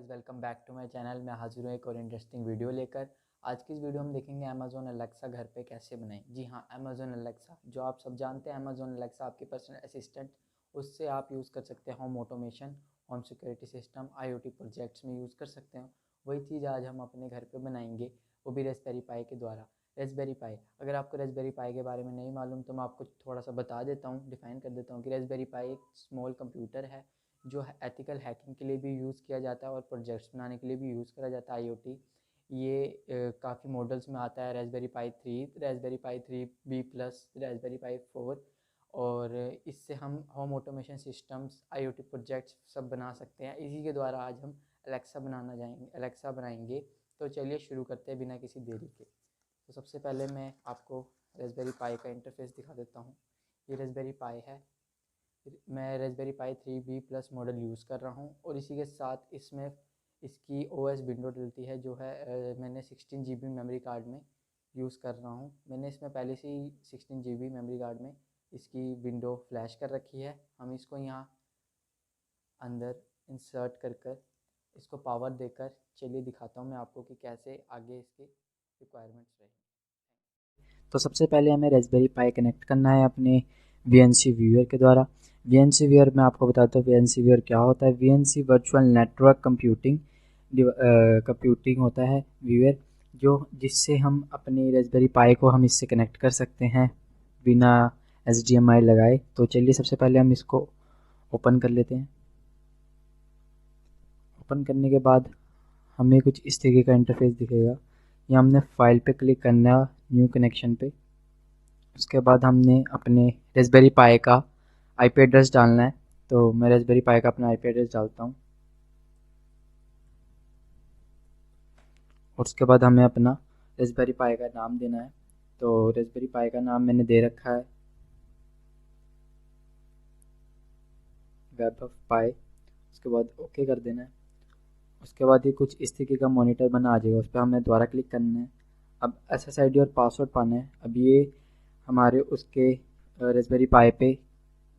Welcome back to my channel. मैं हाजिर हूँ एक और इंटरेस्टिंग वीडियो लेकर। आज की इस वीडियो में देखेंगे अमेज़ॉन अलेक्सा घर पे कैसे बनाएं। जी हाँ, अमेज़ॉन अलेक्सा जो आप सब जानते हैं, अमेज़ॉन अलेक्सा आपकी पर्सनल असिस्टेंट। उससे आप यूज़ कर सकते हैं home automation, home security system, IoT projects में यूज़ कर सकते हैं। वही चीज़ आज हम अपने घर पर बनाएंगे, वो भी रेस्पबेरी पाई के द्वारा। रेस्पबेरी पाई, अगर आपको रेस्पबेरी पाई के बारे में नहीं मालूम तो मैं आपको थोड़ा सा बता देता हूँ, डिफ़ाइन कर देता हूँ कि रेस्पबेरी पाई एक स्मॉल कंप्यूटर है जो एथिकल हैकिंग के लिए भी यूज़ किया जाता है और प्रोजेक्ट्स बनाने के लिए भी यूज़ करा जाता है। आईओटी ये काफ़ी मॉडल्स में आता है। रेस्पबेरी पाई 3, रेस्पबेरी पाई 3 B+, रेस्पबेरी पाई 4। और इससे हम home automation systems, IoT projects सब बना सकते हैं। इसी के द्वारा आज हम अलेक्सा बनाएंगे। तो चलिए शुरू करते हैं बिना किसी देरी के। तो सबसे पहले मैं आपको रेस्पबेरी पाई का इंटरफेस दिखा देता हूँ। ये रेस्पबेरी पाई है। मैं रेस्पबेरी पाई 3B+ मॉडल यूज़ कर रहा हूँ और इसी के साथ इसमें इसकी ओएस विंडो डलती है जो है मैंने 16 GB मेमोरी कार्ड में यूज़ कर रहा हूँ। मैंने इसमें पहले से ही 16 GB मेमोरी कार्ड में इसकी विंडो फ्लैश कर रखी है। हम इसको यहाँ अंदर इंसर्ट कर इसको पावर देकर चलिए दिखाता हूँ मैं आपको कि कैसे आगे इसके रिक्वायरमेंट्स रहे। तो सबसे पहले हमें रेस्पबेरी पाई कनेक्ट करना है अपने VNC व्यूअर के द्वारा। VNC व्यूअर मैं आपको बताता हूँ VNC व्यूअर क्या होता है। VNC वर्चुअल नेटवर्क कंप्यूटिंग होता है व्यूअर, जो जिससे हम अपनी रेस्पबेरी पाई को हम इससे कनेक्ट कर सकते हैं बिना HDMI लगाए। तो चलिए सबसे पहले हम इसको ओपन कर लेते हैं। ओपन करने के बाद हमें कुछ इस तरीके का इंटरफेस दिखेगा। यहाँ हमने फाइल पे क्लिक करना है, न्यू कनेक्शन पे। उसके बाद हमने अपने रेस्पबेरी पाई का IP एड्रेस डालना है। तो मैं रेस्पबेरी पाई का अपना IP एड्रेस डालता हूँ और उसके बाद हमें अपना रेस्पबेरी पाई का नाम देना है। तो रेस्पबेरी पाई का नाम मैंने दे रखा है वेब ऑफ पाई। उसके बाद ओके कर देना है। उसके बाद ये कुछ इस तरीके का मॉनिटर बना आ जाएगा, उस पर हमें दोबारा क्लिक करना है। अब SSID और पासवर्ड पाना है। अब ये हमारे उसके रेस्पबेरी पाई पे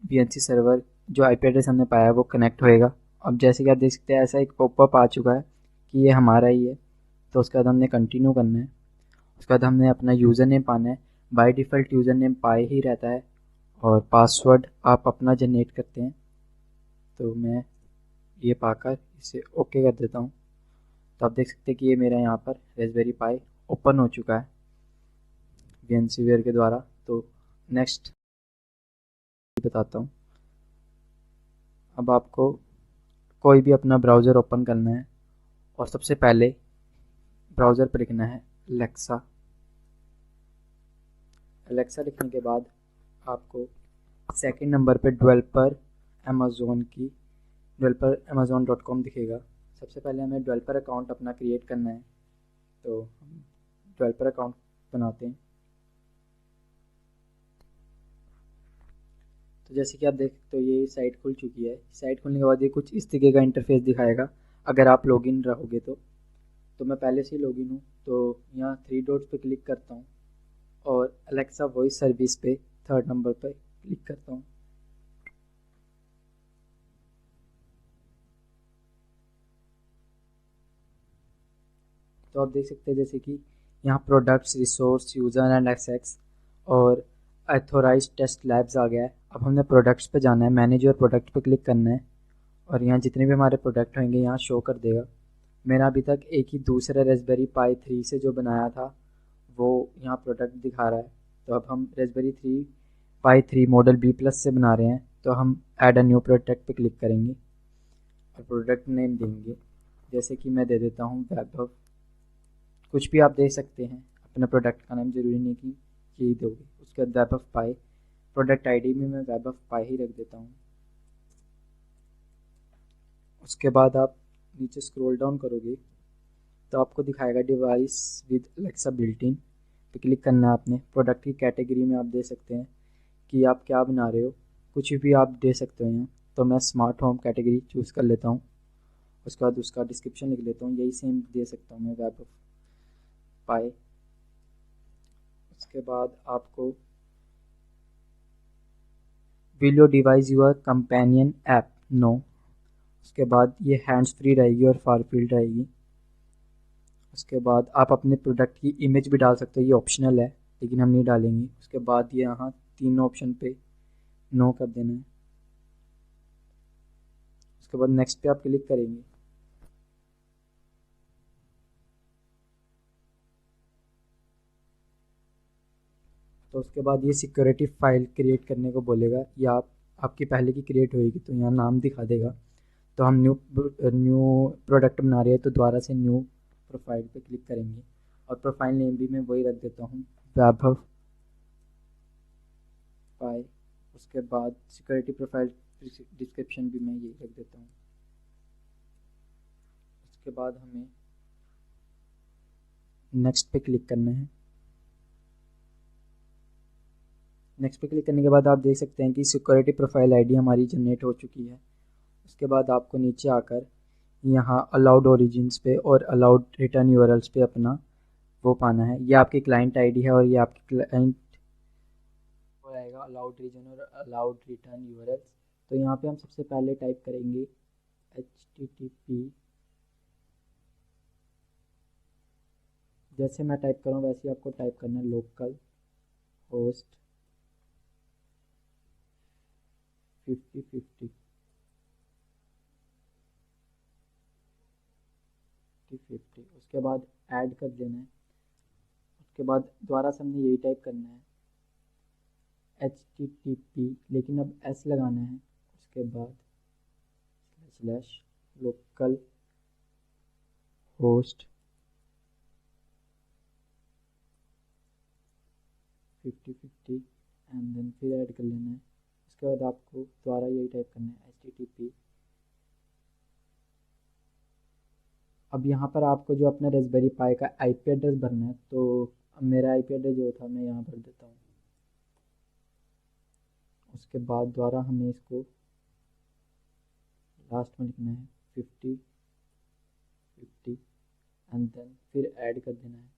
VNC सर्वर जो IP एड्रेस हमने पाया है वो कनेक्ट होएगा। अब जैसे कि आप देख सकते हैं ऐसा एक पॉपअप आ चुका है कि ये हमारा ही है। तो उसके बाद हमने कंटिन्यू करना है। उसके बाद हमने अपना यूज़र नेम पाना है। बाय डिफ़ॉल्ट यूज़र नेम पाई ही रहता है और पासवर्ड आप अपना जनरेट करते हैं। तो मैं ये पाकर इसे ओके कर देता हूँ। तो आप देख सकते हैं कि ये मेरा यहाँ पर रेस्पबेरी पाई ओपन हो चुका है VNC वेयर के द्वारा। तो नेक्स्ट बताता हूँ। अब आपको कोई भी अपना ब्राउज़र ओपन करना है और सबसे पहले ब्राउज़र पर लिखना है अलेक्सा। अलेक्सा लिखने के बाद आपको सेकंड नंबर पे developer amazon.com दिखेगा। सबसे पहले हमें डेवलपर अकाउंट अपना क्रिएट करना है। तो हम डेवलपर अकाउंट बनाते हैं। तो जैसे कि आप देख सकते हो ये साइट खुल चुकी है। साइट खुलने के बाद ये कुछ इस तरीके का इंटरफेस दिखाएगा अगर आप लॉगिन रहोगे तो मैं पहले से ही लॉगिन हूँ। तो यहाँ 3 डॉट्स पे क्लिक करता हूँ और अलेक्सा वॉइस सर्विस पे 3rd नंबर पे क्लिक करता हूँ। तो आप देख सकते हैं जैसे कि यहाँ products, resource, user and access और ऑथोराइज्ड टेस्ट लैब्स आ गया है। अब हमने प्रोडक्ट्स पे जाना है, मैनेज योर प्रोडक्ट पे क्लिक करना है और यहाँ जितने भी हमारे प्रोडक्ट होंगे यहाँ शो कर देगा। मैंने अभी तक एक ही दूसरा रेस्पबेरी पाई 3 से जो बनाया था वो यहाँ प्रोडक्ट दिखा रहा है। तो अब हम रेस्पबेरी पाई 3 मॉडल B+ से बना रहे हैं। तो हम ऐड अ न्यू प्रोडक्ट पे क्लिक करेंगे और प्रोडक्ट नेम देंगे, जैसे कि मैं दे देता हूँ वैभव। कुछ भी आप दे सकते हैं, अपने प्रोडक्ट का नाम ज़रूरी नहीं कि यही दोगे। उसके बाद वैभव पाई, प्रोडक्ट आईडी में मैं वैभव पाई ही रख देता हूँ। उसके बाद आप नीचे स्क्रॉल डाउन करोगे तो आपको दिखाएगा device with Alexa built in पे क्लिक करना है आपने। प्रोडक्ट की कैटेगरी में आप दे सकते हैं कि आप क्या बना रहे हो, कुछ भी आप दे सकते हो यहाँ। तो मैं स्मार्ट होम कैटेगरी चूज़ कर लेता हूँ। उसके बाद उसका डिस्क्रिप्शन लिख लेता हूँ, यही सेम दे सकता हूँ मैं वैभव पाई। उसके बाद आपको will your device your companion app, no. उसके बाद ये हैंड्स फ्री रहेगी और फार फील्ड रहेगी। उसके बाद आप अपने प्रोडक्ट की इमेज भी डाल सकते हो, ये ऑप्शनल है लेकिन हम नहीं डालेंगे। उसके बाद ये यहाँ तीनों ऑप्शन पे नो कर देना है। उसके बाद नेक्स्ट पे आप क्लिक करेंगे। तो उसके बाद ये सिक्योरिटी फाइल क्रिएट करने को बोलेगा, या आपकी पहले की क्रिएट होएगी तो यहाँ नाम दिखा देगा। तो हम न्यू न्यू प्रोडक्ट बना रहे हैं तो दोबारा से न्यू प्रोफाइल पे क्लिक करेंगे और प्रोफाइल नेम भी मैं वही रख देता हूँ, वैभव पाए। उसके बाद सिक्योरिटी प्रोफाइल डिस्क्रिप्शन भी मैं यही रख देता हूँ। उसके बाद हमें नेक्स्ट पे क्लिक करना है। नेक्स्ट पे क्लिक करने के बाद आप देख सकते हैं कि सिक्योरिटी प्रोफाइल आईडी हमारी जनरेट हो चुकी है। उसके बाद आपको नीचे आकर यहाँ अलाउड ओरिजिन्स पे और अलाउड रिटर्न यूआरएल्स पे अपना वो पाना है। ये आपकी क्लाइंट आईडी है और ये आपकी क्लाइंट हो आएगा अलाउड रीजन और अलाउड रिटर्न यूआरएल्स। तो यहाँ पे हम सबसे पहले टाइप करेंगे http, जैसे मैं टाइप करूँ वैसे ही आपको टाइप करना है, लोकल होस्ट 5050 50। उसके बाद ऐड कर देना है। उसके बाद दोबारा से हमने यही टाइप करना है http, लेकिन अब s लगाना है। उसके बाद slash local host 5050 and then फिर ऐड कर लेना है। उसके बाद आपको दोबारा यही टाइप करना है http। अब यहाँ पर आपको जो अपना रेस्पबेरी पाई का आईपी एड्रेस भरना है, तो मेरा आईपी एड्रेस जो था मैं यहाँ भर देता हूँ। उसके बाद दोबारा हमें इसको लास्ट में लिखना है 5050 एंड देन फिर ऐड कर देना है।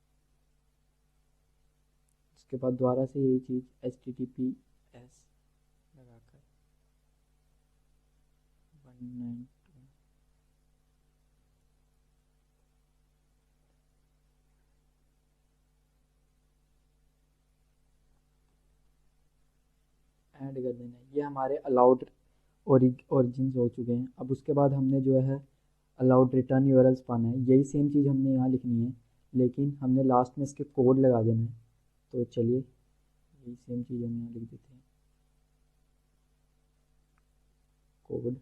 उसके बाद दोबारा से यही चीज़ https लगाकर 192 ऐड कर देना है। ये हमारे अलाउड ओरिजिन्स हो चुके हैं। अब उसके बाद हमने जो है अलाउड रिटर्न यूआरएल्स पाना है। यही सेम चीज़ हमने यहाँ लिखनी है, लेकिन हमने लास्ट में इसके कोड लगा देना है। तो चलिए यही सेम चीज़ हम यहाँ लिख देते हैं, कोड।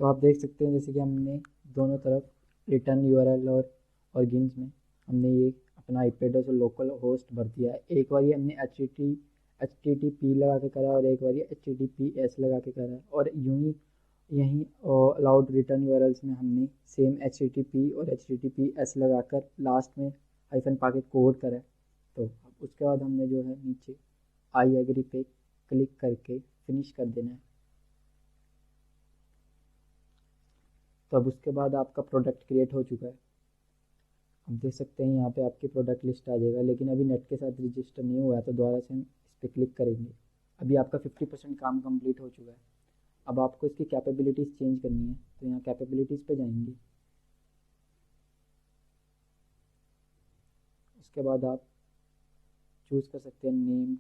तो आप देख सकते हैं जैसे कि हमने दोनों तरफ रिटर्न यूआरएल और ऑरिजिन्स में हमने ये अपना आईपी एड्रेस और लोकल होस्ट भर दिया है। एक बार ये हमने एच टी टी पी लगा के करा और एक बार ये HTTPS लगा के करा है, और यूं ही यहीं अलाउड रिटर्न यूआरएल्स में हमने सेम HTTP और HTTPS लगाकर लास्ट में हाइफन पाके कोड करा है। तो अब उसके बाद हमने जो है नीचे आई एग्री पे क्लिक करके फिनिश कर देना है। तो अब उसके बाद आपका प्रोडक्ट क्रिएट हो चुका है। आप देख सकते हैं यहाँ पे आपकी प्रोडक्ट लिस्ट आ जाएगा, लेकिन अभी नेट के साथ रजिस्टर नहीं हुआ है तो दोबारा से हम इस पर क्लिक करेंगे। अभी आपका 50% काम कंप्लीट हो चुका है। अब आपको इसकी कैपेबिलिटीज़ चेंज करनी है, तो यहाँ कैपेबिलिटीज़ पे जाएंगे। उसके बाद आप चूज़ कर सकते हैं name,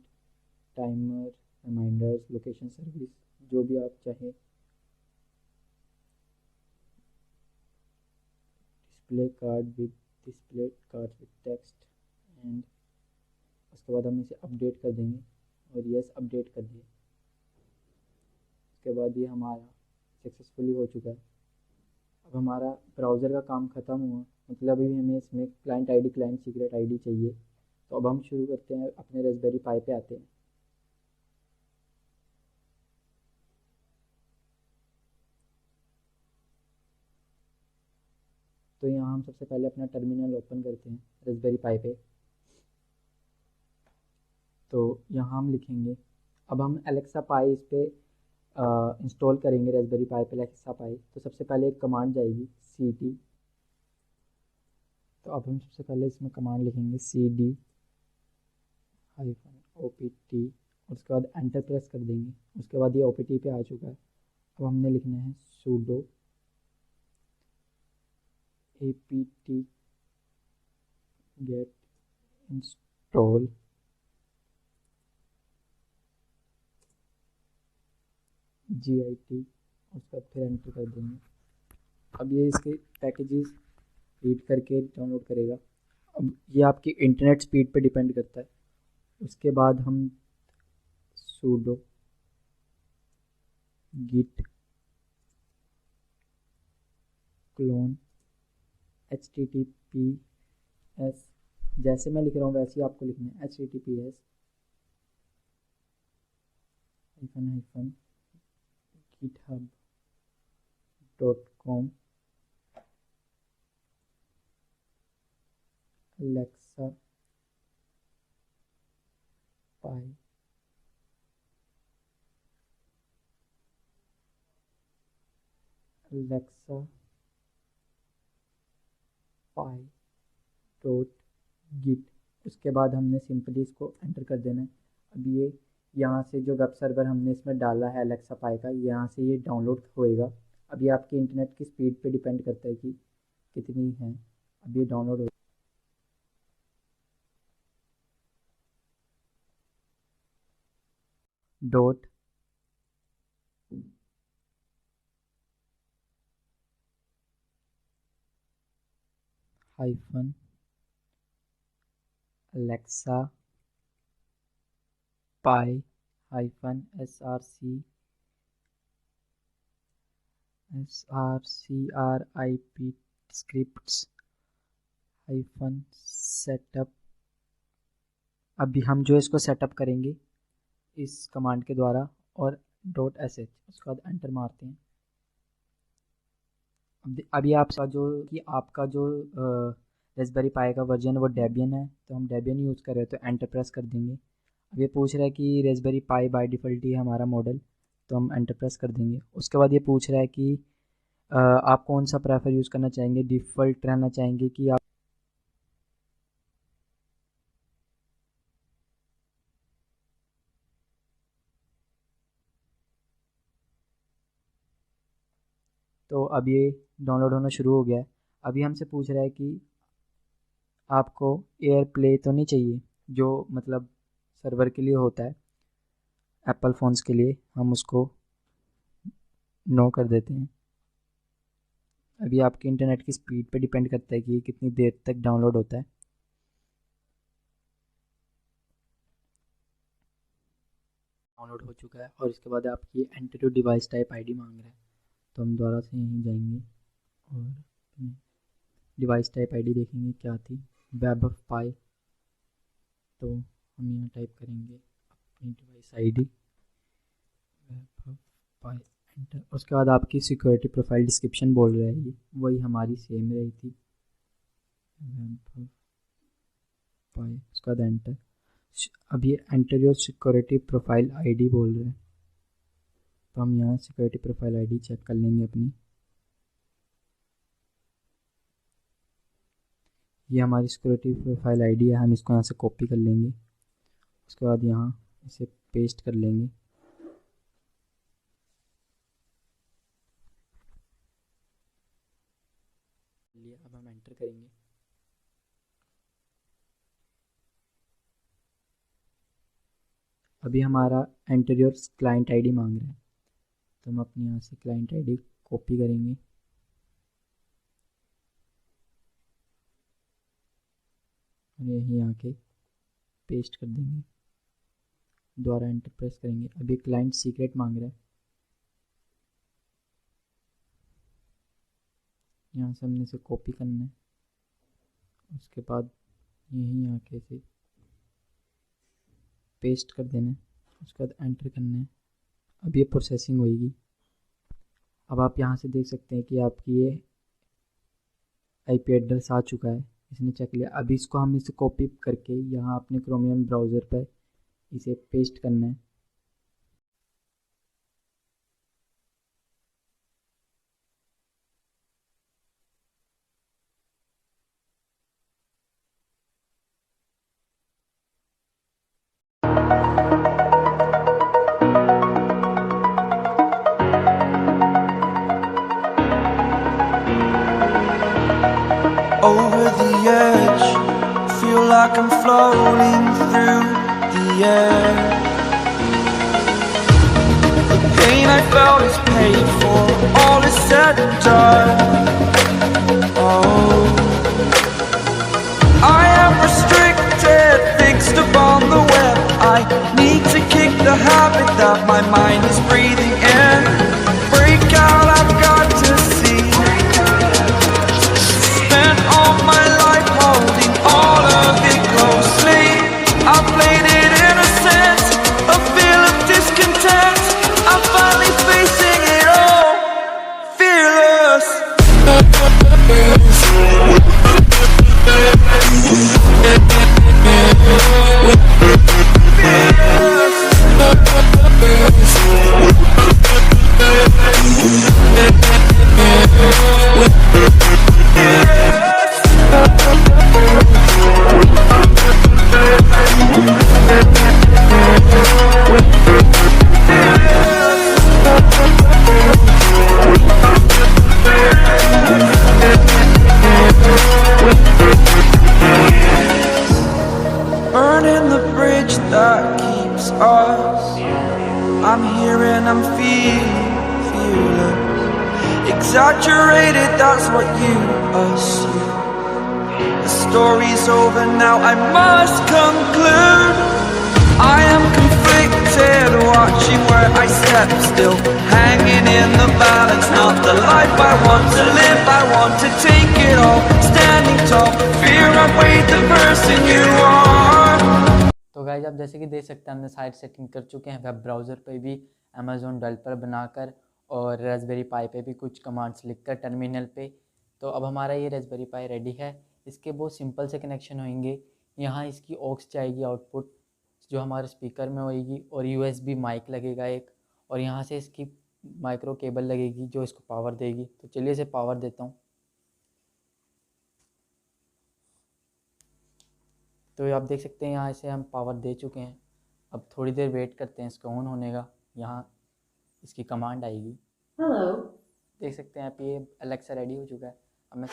timer, reminders, location service, जो भी आप चाहें। Display card with text and उसके बाद हम इसे अपडेट कर देंगे और यस अपडेट कर दिए। उसके बाद ये हमारा सक्सेसफुली हो चुका है। अब हमारा ब्राउज़र का काम ख़त्म हुआ, मतलब अभी हमें इसमें client ID, client secret ID चाहिए। तो अब हम शुरू करते हैं, अपने रास्पबेरी पाई पे आते हैं। तो यहाँ हम सबसे पहले अपना टर्मिनल ओपन करते हैं रास्पबेरी पाई पे। तो यहाँ हम लिखेंगे, अब हम एलेक्सा पाई इस पे इंस्टॉल करेंगे रास्पबेरी पाई पे एलेक्सा पाई। तो सबसे पहले एक कमांड जाएगी cd। तो अब हम सबसे पहले इसमें कमांड लिखेंगे cd -opt और उसके बाद एंटर प्रेस कर देंगे। उसके बाद ये opt पे आ चुका है। अब हमने लिखना है sudo apt get install git और उसके बाद फिर एंटर कर देंगे। अब ये इसके पैकेजेस रीड करके डाउनलोड करेगा। अब ये आपकी इंटरनेट स्पीड पे डिपेंड करता है। उसके बाद हम sudo git clone https, जैसे मैं लिख रहा हूँ वैसे ही आपको लिखना है, https github.com Alexa Pi Alexa Pi .git। उसके बाद हमने सिंपली इसको एंटर कर देना है। अब ये यहाँ से जो वेब सर्वर हमने इसमें डाला है एलेक्सा पाई का, यहाँ से ये डाउनलोड होएगा। अब ये आपकी इंटरनेट की स्पीड पे डिपेंड करता है कि कितनी है। अब ये डाउनलोड हो dot hyphen Alexa pi hyphen srcrip scripts hyphen setup. अभी हम जो इसको सेटअप करेंगे इस कमांड के द्वारा और .sh, उसके बाद एंटर मारते हैं। अभी आपका जो रास्पबेरी पाई का वर्जन है वो डेबियन है, तो हम डेबियन यूज़ कर रहे हैं, तो एंटर प्रेस कर देंगे। अब ये पूछ रहा है कि रास्पबेरी पाई बाय डिफ़ॉल्ट ही है हमारा मॉडल, तो हम एंटर प्रेस कर देंगे। उसके बाद ये पूछ रहा है कि आप कौन सा प्रेफर यूज़ करना चाहेंगे, डिफ़ॉल्ट रहना चाहेंगे कि आप तो अब ये डाउनलोड होना शुरू हो गया है। अभी हमसे पूछ रहा है कि आपको एयर प्ले तो नहीं चाहिए, जो मतलब सर्वर के लिए होता है एप्पल फ़ोन्स के लिए, हम उसको नो कर देते हैं। अभी आपके इंटरनेट की स्पीड पे डिपेंड करता है कि ये कितनी देर तक डाउनलोड होता है। डाउनलोड हो चुका है और इसके बाद आपकी enter to device type ID मांग रहा है, तो हम दोबारा से यहीं जाएंगे और डिवाइस टाइप आईडी देखेंगे क्या थी, वेब ऑफ पाई। तो हम यहाँ टाइप करेंगे अपनी device ID web of pi, enter. उसके बाद आपकी सिक्योरिटी प्रोफाइल डिस्क्रिप्शन बोल रहा है, ये वही हमारी सेम रही थी वेब ऑफ पाई। उसके बाद एंटर। अब ये enter your security profile ID बोल रहे हैं, तो हम यहाँ सिक्योरिटी प्रोफाइल आईडी चेक कर लेंगे अपनी। ये हमारी सिक्योरिटी प्रोफाइल आईडी है, हम इसको यहाँ से कॉपी कर लेंगे। उसके बाद यहाँ इसे पेस्ट कर लेंगे। करेंगे। अभी हमारा एंटर योर क्लाइंट आईडी मांग रहा है, तो हम अपने यहाँ से क्लाइंट आईडी कॉपी करेंगे और यहीं आके पेस्ट कर देंगे, दोबारा एंटर प्रेस करेंगे। अभी क्लाइंट सीक्रेट मांग रहा है, यहाँ से हमने इसे कॉपी करना है, उसके बाद यहीं आके इसे पेस्ट कर देना है, उसके बाद एंटर करना है। अब ये प्रोसेसिंग होगी। अब आप यहाँ से देख सकते हैं कि आपकी ये आईपी एड्रेस आ चुका है, इसने चेक लिया। अभी इसको हम इसे कॉपी करके यहाँ अपने क्रोमियम ब्राउज़र पर इसे पेस्ट करना है। Over the edge, feel like I'm floating through the air. The pain I felt is paid for, all is said and done. Oh, I am restricted, fixed upon the web. I need to kick the habit that my mind is breathing in. Break out, I've got to see. Spent all my life holding all of it closely. I played it innocent, a feel of discontent. I'm finally facing it all, fearless. Burning the bridge that keeps us. I'm here and I'm feeling fearless. Exaggerated, that's what you assume. The story's over now, I must conclude. I am conflicted, watching where I step still, hanging in the balance. Not the life I want to live, I want to take it all. Standing tall, fear outweighed the person you are. तो guys आप जैसे कि देख सकते हैं हमने site setting कर चुके हैं। वेब ब्राउज़र पे भी अमेज़ोन डेवलपर बनाकर और रास्पबेरी पाई पे भी कुछ कमांड्स लिखकर टर्मिनल पे। तो अब हमारा ये रास्पबेरी पाई रेडी है। इसके बहुत सिंपल से कनेक्शन होंगे। यहाँ इसकी ऑक्स जाएगी आउटपुट जो हमारे स्पीकर में होएगी, और यूएसबी माइक लगेगा एक, और यहाँ से इसकी माइक्रो केबल लगेगी जो इसको पावर देगी। तो चलिए इसे पावर देता हूँ। तो आप देख सकते हैं यहाँ से हम पावर दे चुके हैं। अब थोड़ी देर वेट करते हैं इसका ऑन होने का। यहाँ इसकी कमांड आएगी, हेलो। देख सकते हैं आप ये अलेक्सा रेडी हो चुका है। अब मैं